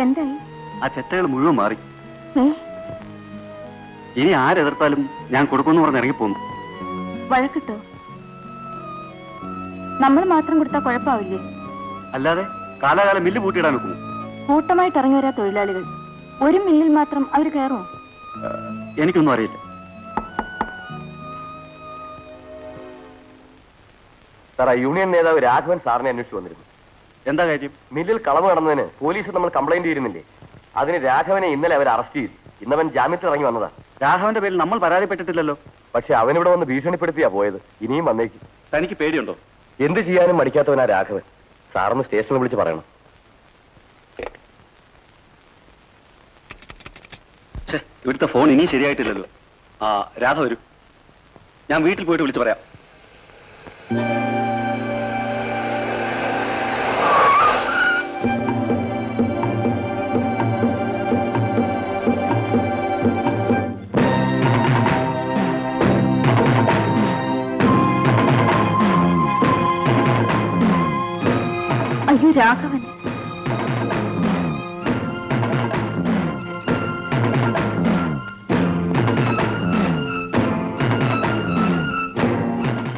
എന്തായി? ആ ചെറ്റകൾ മുഴുവൻ മാറി. ഇനി ആരെതിർത്താലും ഞാൻ കൊടുക്കുമെന്ന് പറഞ്ഞ് ഇറങ്ങിപ്പോന്നു. വഴക്കിട്ടോ? നമ്മൾ മാത്രം കൊടുത്താൽ കുഴപ്പമാവില്ലേ? അല്ലാതെ കാലാകാലം മില്ല് പൂട്ടിയിടാൻ നോക്കുന്നു. കൂട്ടമായിട്ട് ഇറങ്ങി വരാ തൊഴിലാളികൾ. ഒരു മില്ലിൽ മാത്രം അവർ കയറുമോ? എനിക്കൊന്നും അറിയില്ല. സാർ, യൂണിയൻ നേതാവ് രാഘവൻ സാറിനെ അന്വേഷിച്ചു വന്നിരുന്നു. എന്താ കാര്യം? മില്ലിൽ കളവ് നടന്നതിന് പോലീസ് നമ്മൾ കംപ്ലൈന്റ് ചെയ്യുന്നില്ലേ? അതിന് രാഘവനെ ഇന്നലെ അവർ അറസ്റ്റ് ചെയ്തു. ഇന്നവൻ ജാമ്യത്തിൽ ഇറങ്ങി വന്നതാ. രാഘവന്റെ പേരിൽ നമ്മൾ പരാതിപ്പെട്ടിട്ടില്ലല്ലോ. പക്ഷെ അവനിവിടെ വന്ന് ഭീഷണിപ്പെടുത്തിയാ പോയത്. ഇനിയും വന്നേക്കും. തനിക്ക് പേടിയുണ്ടോ? എന്ത് ചെയ്യാനും മടിക്കാത്തവനാ രാഘവൻ. സാറൊന്ന് സ്റ്റേഷനിൽ വിളിച്ച് പറയണം. ഇവിടുത്തെ ഫോൺ ഇനിയും ശരിയായിട്ടില്ലല്ലോ. രാധ വരൂ, ഞാൻ വീട്ടിൽ പോയിട്ട് വിളിച്ച് പറയാം. അയ്യോ രാഘവൻ,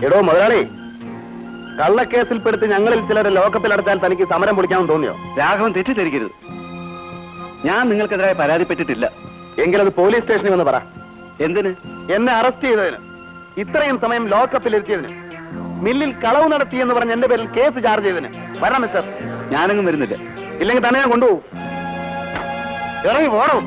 എടോ മുതലാളി, കള്ളക്കേസിൽപ്പെടുത്തി ഞങ്ങളിൽ ചിലരെ ലോക്കപ്പിലടച്ചാൽ തനിക്ക് സമരം പൊളിക്കാമെന്ന് തോന്നിയോ? രാഘവൻ തെറ്റിദ്ധരിക്കരുത്. ഞാൻ നിങ്ങൾക്കെതിരായി പരാതിപ്പെട്ടിട്ടില്ല. എങ്കിലത് പോലീസ് സ്റ്റേഷനിൽ വന്ന് പറ. എന്തിന്? എന്നെ അറസ്റ്റ് ചെയ്തതിന്, ഇത്രയും സമയം ലോക്കപ്പിലിരുത്തിയതിന്, മില്ലിൽ കളവ് നടത്തിയെന്ന് പറഞ്ഞ് എന്റെ പേരിൽ കേസ് ചാർജ് ചെയ്തതിന്. വരണം മിസ്റ്റർ. ഞാനങ്ങും വരുന്നില്ല. ഇല്ലെങ്കിൽ തന്നെ ഞാൻ കൊണ്ടുപോകും. ഇറങ്ങി പോണോ?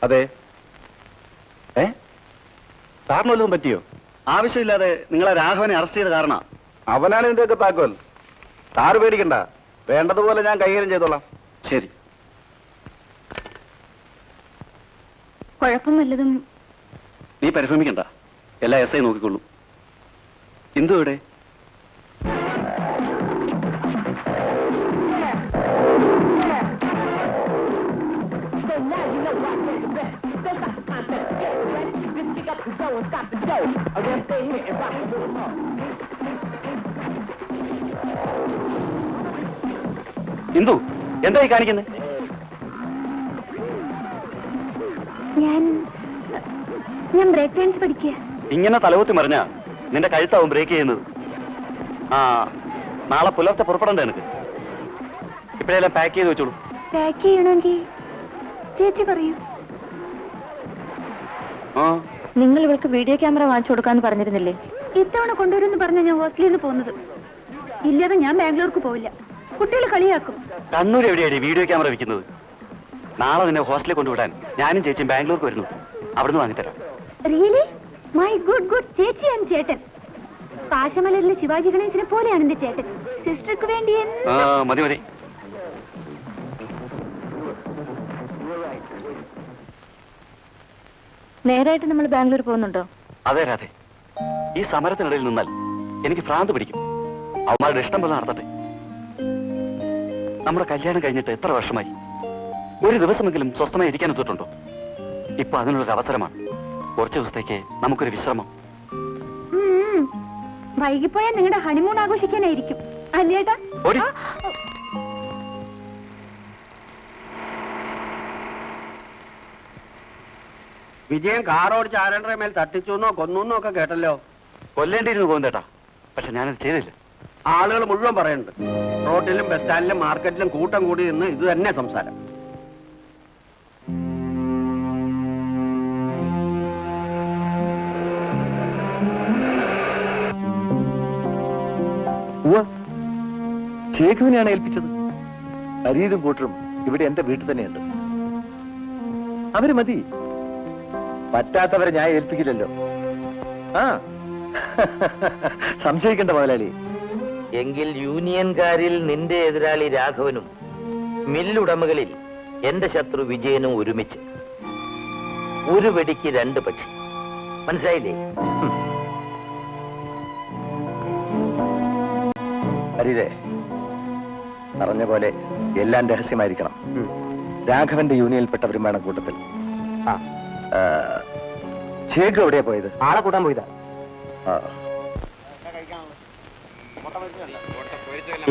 അതെ. സാറിന് വല്ലതും പറ്റിയോ? ആവശ്യമില്ലാതെ നിങ്ങളെ രാഘവനെ അറസ്റ്റ് ചെയ്ത കാരണം അവനാണ് ഇതിന്റെയൊക്കെ താക്കോൽ. സാറ് പേടിക്കണ്ട, വേണ്ടതുപോലെ ഞാൻ കൈകാര്യം ചെയ്തോളാം. ശരി. കുഴപ്പം വല്ലതും? നീ പരിഭ്രമിക്കണ്ട, എല്ലാ എസ് ഐ നോക്കിക്കൊള്ളൂ. ഇന്ദു എവിടെ? ഇന്ദു, എന്തായി കാണിക്കുന്നത്? ഞാൻ ബ്രേക്ക് ഡാൻസ് പഠിക്കുക. ഇങ്ങനെ തലകുത്തി മറിഞ്ഞാ നിന്റെ കഴുത്താവും ബ്രേക്ക് ചെയ്യുന്നത്. നാളെ പുലർച്ചെ പുറപ്പെടണ്ടേ എനിക്ക്? ഇപ്പഴെല്ലാം പാക്ക് ചെയ്ത് വെച്ചോളൂ. പാക്ക് ചെയ്യണമെങ്കിൽ ചേച്ചി പറയൂ. നിങ്ങൾ ഇവൾക്ക് വീഡിയോ ക്യാമറ വാങ്ങിച്ചു കൊടുക്കാന്ന് പറഞ്ഞിരുന്നില്ലേ? ഇത്തവണ കൊണ്ടുവരുമെന്ന് പറഞ്ഞ ഞാൻ ഹോസ്റ്റലിൽ നിന്ന് പോകുന്നത്. ഇല്ലാതെ ഞാൻ ബാംഗ്ലൂർക്ക് പോവില്ല. കുട്ടികൾ കളിയാക്കും. കണ്ണൂർ എവിടെയാണ് വീഡിയോ ക്യാമറ വെക്കുന്നത്? നാളെ നിന്നെ ഹോസ്റ്റലിൽ കൊണ്ടുവിടാൻ ഞാനും ചേച്ചിയും ബാംഗ്ലൂർക്ക് വരുന്നു. അവിടുന്ന് വാങ്ങിത്തരാം. റിയലി? My good good. ചേച്ചി ആൻഡ് ചേട്ടൻ. പാശമലരിലെ ശിവാജി ഗണേശനെ പോലെയാണ് എന്റെ ചേട്ടൻ. സിസ്റ്റർക്ക് വേണ്ടി. മതി മതി. നേരായിട്ട് നമ്മൾ ബാംഗ്ലൂർ പോകുന്നുണ്ടോ? അതെ രാധേ, ഈ സമരത്തിനിടയിൽ നിന്നാൽ എനിക്ക് ഭ്രാന്ത് പിടിക്കും. അവന്മാരുടെ ഇഷ്ടം പോലെ നടത്തട്ടെ. നമ്മുടെ കല്യാണം കഴിഞ്ഞിട്ട് എത്ര വർഷമായി? ഒരു ദിവസമെങ്കിലും സ്വസ്ഥമായി ഇരിക്കാൻ എത്തിയിട്ടുണ്ടോ? ഇപ്പൊ അതിനുള്ളൊരു അവസരമാണ്. കുറച്ചു ദിവസത്തേക്ക് നമുക്കൊരു വിശ്രമം. വൈകിപ്പോയാൽ നിങ്ങളുടെ ഹണിമൂൺ ആഘോഷിക്കാനായിരിക്കും അല്ലേട്ടാ? വിജയൻ കാറോടിച്ച് ആരണ്ടര മേൽ തട്ടിച്ചൂന്നോ കൊന്നൂന്നോ ഒക്കെ കേട്ടല്ലോ. കൊല്ലേണ്ടിയിരുന്നു പോകുന്നേട്ടാ, പക്ഷെ ഞാനത് ചെയ്തില്ല. ആളുകൾ മുഴുവൻ പറയുന്നുണ്ട്. റോഡിലും ബസ് സ്റ്റാൻഡിലും മാർക്കറ്റിലും കൂട്ടം കൂടി നിന്ന് ഇത് തന്നെ സംസാരം. ഷേഖുവിനെയാണ് ഏൽപ്പിച്ചത്. അരിയിലും കൂട്ടറും ഇവിടെ എന്റെ വീട്ടിൽ തന്നെയുണ്ട്. അവര് മതി. പറ്റാത്തവരെ ഞാൻ ഏൽപ്പിക്കില്ലല്ലോ. ആ സംശയിക്കണ്ട മുതലാളി. എങ്കിൽ യൂണിയൻകാരിൽ നിന്റെ എതിരാളി രാഘവനും മില്ലുടമകളിൽ എന്റെ ശത്രു വിജയനും ഒരുമിച്ച് ഒരു വെടിക്ക് രണ്ട് പക്ഷി. മനസ്സിലായില്ലേ? അരിതേ, പറഞ്ഞ പോലെ എല്ലാം രഹസ്യമായിരിക്കണം. രാഘവന്റെ യൂണിയനിൽപ്പെട്ടവരും വേണം കൂട്ടത്തിൽ. ഷേഖ് എവിടെയാ പോയത്? ആളെ കൂട്ടാൻ പോയതാ.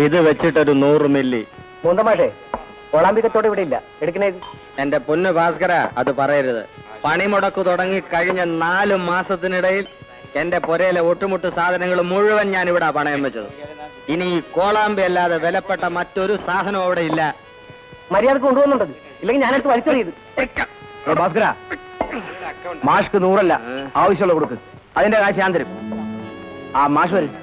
ഇത് വെച്ചിട്ടൊരു 100 മില്ലി. മൂന്തമാഷേ, ഒളാമ്പിക്കത്തോടെ ഇവിടെ ഇല്ല. എടുക്കണേ. എന്റെ പൊന്നു ഭാസ്കര, അത് പറയരുത്. പണിമുടക്ക് തുടങ്ങി കഴിഞ്ഞ 4 മാസത്തിനിടയിൽ എന്റെ പുരയിലെ ഒട്ടുമുട്ട് സാധനങ്ങൾ മുഴുവൻ ഞാൻ ഇവിടെ പണയം വെച്ചത്. ഇനി ഈ കോളാമ്പി അല്ലാതെ വിലപ്പെട്ട മറ്റൊരു സാധനം അവിടെ ഇല്ല. മര്യാദ കൊണ്ടുപോകുന്നുണ്ടത്, ഇല്ലെങ്കിൽ ഞാനെടുത്ത് വലിച്ചെറിയത്. ഭാസ്കര, മാഷ്ക്ക് 100 അല്ല, ആവശ്യമുള്ള കൊടുക്ക്. അതിന്റെ കാശ് ഞാൻ തരും. ആ മാഷ് വരും.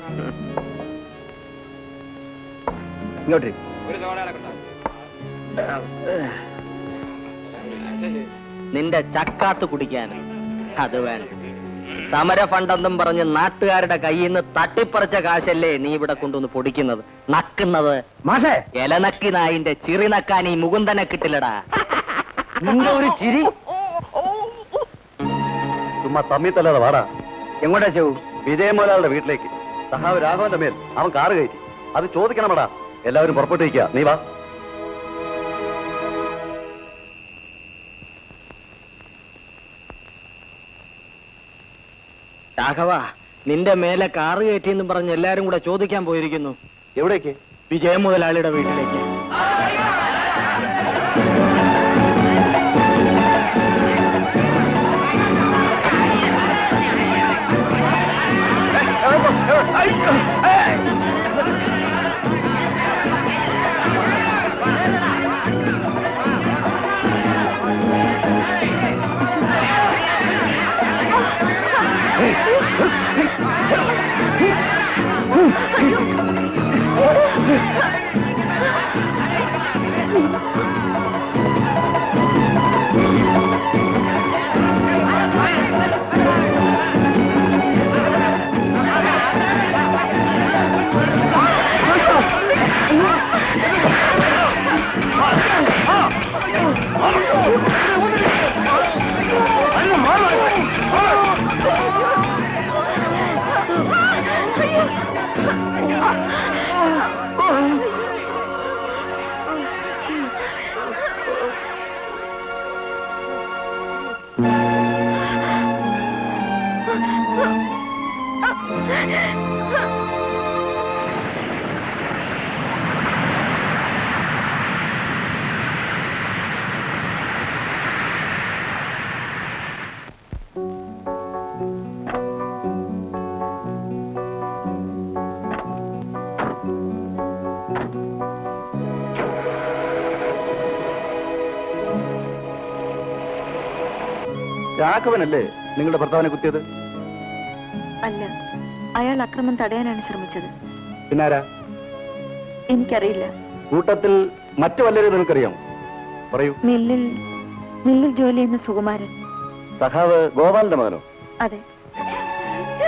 ഇങ്ങോട്ട് നിന്റെ ചക്കാത്ത് കുടിക്കാൻ അത് വേണ്ട. സമര ഫണ്ടെന്നും പറഞ്ഞ് നാട്ടുകാരുടെ കയ്യിൽ നിന്ന് തട്ടിപ്പറിച്ച കാശല്ലേ നീ ഇവിടെ കൊണ്ടുവന്ന് പൊടിക്കുന്നത്, നക്കുന്നത്. മാഷേ, ഇലനക്കി നായിന്റെ ചിറി നക്കാൻ ഈ മുകുന്ദനെ കിട്ടില്ലടാ. നിന്റെ ഒരു ചിരി. ചുമ്മാ തമ്മിത്തല്ലാതെ വാടാ. എങ്ങോട്ടാ ചെവു? വിജയമോലാളുടെ വീട്ടിലേക്ക്. സഹാവ് രാഘവന്റെ മേൽ അവൻ കാറ് കയറ്റി. അത് ചോദിക്കണമടാ. എല്ലാവരും പുറപ്പെട്ടിരിക്കുക. നീ വാ. രാഘവ, നിന്റെ മേലെ കാറ് കയറ്റിയെന്നും പറഞ്ഞ് എല്ലാരും കൂടെ ചോദിക്കാൻ പോയിരിക്കുന്നു. എവിടേക്ക്? വിജയ മുതലാളിയുടെ വീട്ടിലേക്ക്. രാഘവനല്ലേ നിങ്ങളുടെ ഭർത്താവിനെ കുത്തിയത്? അല്ല, അയാൾ അക്രമം തടയാനാണ് ശ്രമിച്ചത്. പിന്നാരാ? എനിക്കറിയില്ല. കൂട്ടത്തിൽ മറ്റു വല്ലരും നിനക്കറിയാം? പറയൂ. മില്ലിൽ ജോലി ചെയ്യുന്ന സുകുമാരൻ. സഖാവ് ഗോപാലിന്റെ മകനോ? അതെ.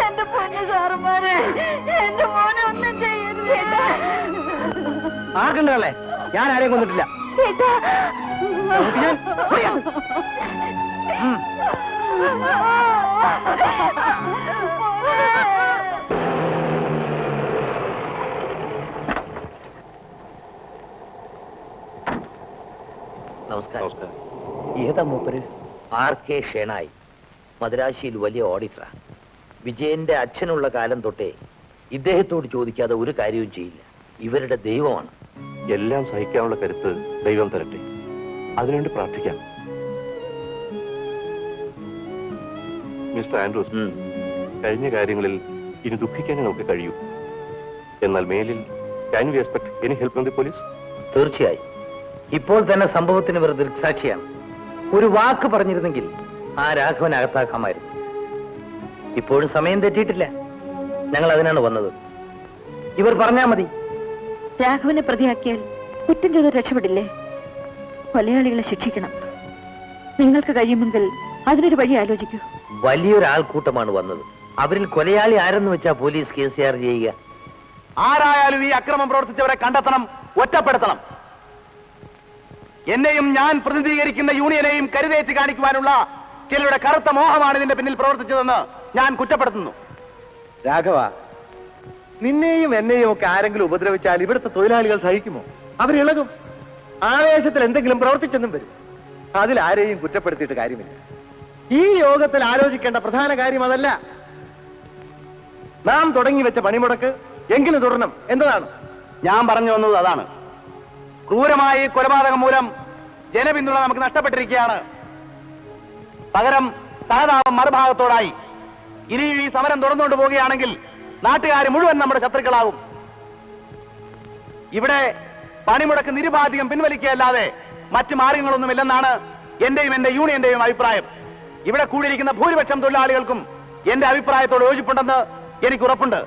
എന്റെ പൊന്നു സാറുമാരെ, എന്റെ മോനെ ഒന്നും ചെയ്യരുത്. ആർക്കുണ്ടല്ലേ? ഞാൻ ആരെയും കൊന്നിട്ടില്ല. നമസ്കാരം. ഏതാ മൂപ്പര്? RK ഷേണായി, മദ്രാശിയിൽ വലിയ ഓഡിറ്ററാ. വിജയന്റെ അച്ഛനുള്ള കാലം തൊട്ടേ ഇദ്ദേഹത്തോട് ചോദിക്കാതെ ഒരു കാര്യവും ചെയ്യില്ല. ഇവരുടെ ദൈവമാണ്. എല്ലാം സഹിക്കാനുള്ള കരുത്ത് ദൈവം തരട്ടെ. അതിനുവേണ്ടി പ്രാർത്ഥിക്കാം. മിസ്റ്റർ ആൻഡ്രൂസ്, കഴിഞ്ഞ കാര്യങ്ങളിൽ ഇനി ദുഃഖിക്കാനേ നമുക്ക് കഴിയൂ. എന്നാൽ മേലിൽ can we expect any help from the police? തീർച്ചയായും. ഇപ്പോൾ തന്നെ സംഭവത്തിന് ഇവർ ദൃക്സാക്ഷിയാണ്. ഒരു വാക്ക് പറഞ്ഞിരുന്നെങ്കിൽ ആ രാഘവൻ അകത്താക്കാമായിരുന്നു. ഇപ്പോഴും സമയം തെറ്റിയിട്ടില്ല. ഞങ്ങൾ അതിനാണ് വന്നത്. ഇവർ പറഞ്ഞാൽ മതി. രാഘവനെ പ്രതിയാക്കിയാൽ കുറ്റം ചെയ്ത് രക്ഷപ്പെടില്ലേ? കൊലയാളികളെ ശിക്ഷിക്കണം. നിങ്ങൾക്ക് കഴിയുമെങ്കിൽ അതിനൊരു വഴി ആലോചിക്കൂ. വലിയൊരാൾക്കൂട്ടമാണ് വന്നത്. അവരിൽ കൊലയാളി ആരെന്ന് വെച്ചാ പോലീസ് കേസ് ചാർജ് ചെയ്യുക? ആരായാലും ഈ അക്രമം പ്രവർത്തിച്ചവരെ കണ്ടെത്തണം, ഒറ്റപ്പെടുത്തണം. എന്നെയും ഞാൻ പ്രതിനിധീകരിക്കുന്ന യൂണിയനെയും കരുതേറ്റ് കാണിക്കുവാനുള്ള ചിലരുടെ കറുത്ത മോഹമാണ് ഇതിന്റെ പിന്നിൽ പ്രവർത്തിച്ചതെന്ന് ഞാൻ കുറ്റപ്പെടുത്തുന്നു. രാഘവ, നിന്നെയും എന്നെയും ഒക്കെ ആരെങ്കിലും ഉപദ്രവിച്ചാൽ ഇവിടുത്തെ തൊഴിലാളികൾ സഹിക്കുമോ? അവരിളകും. ആവേശത്തിൽ എന്തെങ്കിലും പ്രവർത്തിച്ചെന്നും വരും. അതിലാരെയും കുറ്റപ്പെടുത്തിയിട്ട് കാര്യമില്ല. ഈ യോഗത്തിൽ ആലോചിക്കേണ്ട പ്രധാന കാര്യം അതല്ല. നാം തുടങ്ങി വെച്ച പണിമുടക്ക് എങ്കിലും തുടരണം എന്നതാണ്. ഞാൻ പറഞ്ഞു വന്നത് അതാണ്. ക്രൂരമായ ഈ കൊലപാതകം മൂലം ജനപിന്തുണ നമുക്ക് നഷ്ടപ്പെട്ടിരിക്കുകയാണ്. പകരം സഹതാപം മറുഭാഗത്തോടായി. ഇനിയും ഈ സമരം തുടർന്നുകൊണ്ട് പോവുകയാണെങ്കിൽ നാട്ടുകാർ മുഴുവൻ നമ്മുടെ ശത്രുക്കളാകും. ഇവിടെ പണിമുടക്ക് നിരുപാധികം പിൻവലിക്കുകയല്ലാതെ മറ്റു മാർഗങ്ങളൊന്നുമില്ലെന്നാണ് എന്റെയും എന്റെ യൂണിയന്റെയും അഭിപ്രായം. ഇവിടെ കൂടിയിരിക്കുന്ന ഭൂരിപക്ഷം തൊഴിലാളികൾക്കും എന്റെ അഭിപ്രായത്തോട് യോജിപ്പുണ്ടെന്ന് എനിക്ക് ഉറപ്പുണ്ട്.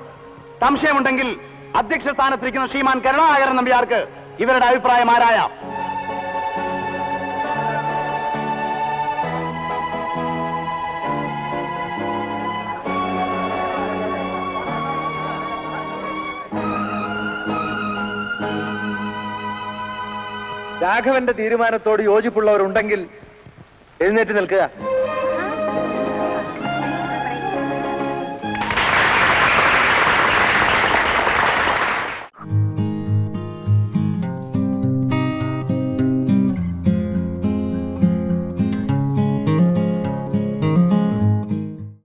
സംശയമുണ്ടെങ്കിൽ അധ്യക്ഷ സ്ഥാനത്തിരിക്കുന്ന ശ്രീമാൻ കരുണാകരൻ നമ്പ്യാർക്ക് ഇവരുടെ അഭിപ്രായം ആരായാം. രാഘവന്റെ തീരുമാനത്തോട് യോജിപ്പുള്ളവരുണ്ടെങ്കിൽ എഴുന്നേറ്റ് നിൽക്കുക.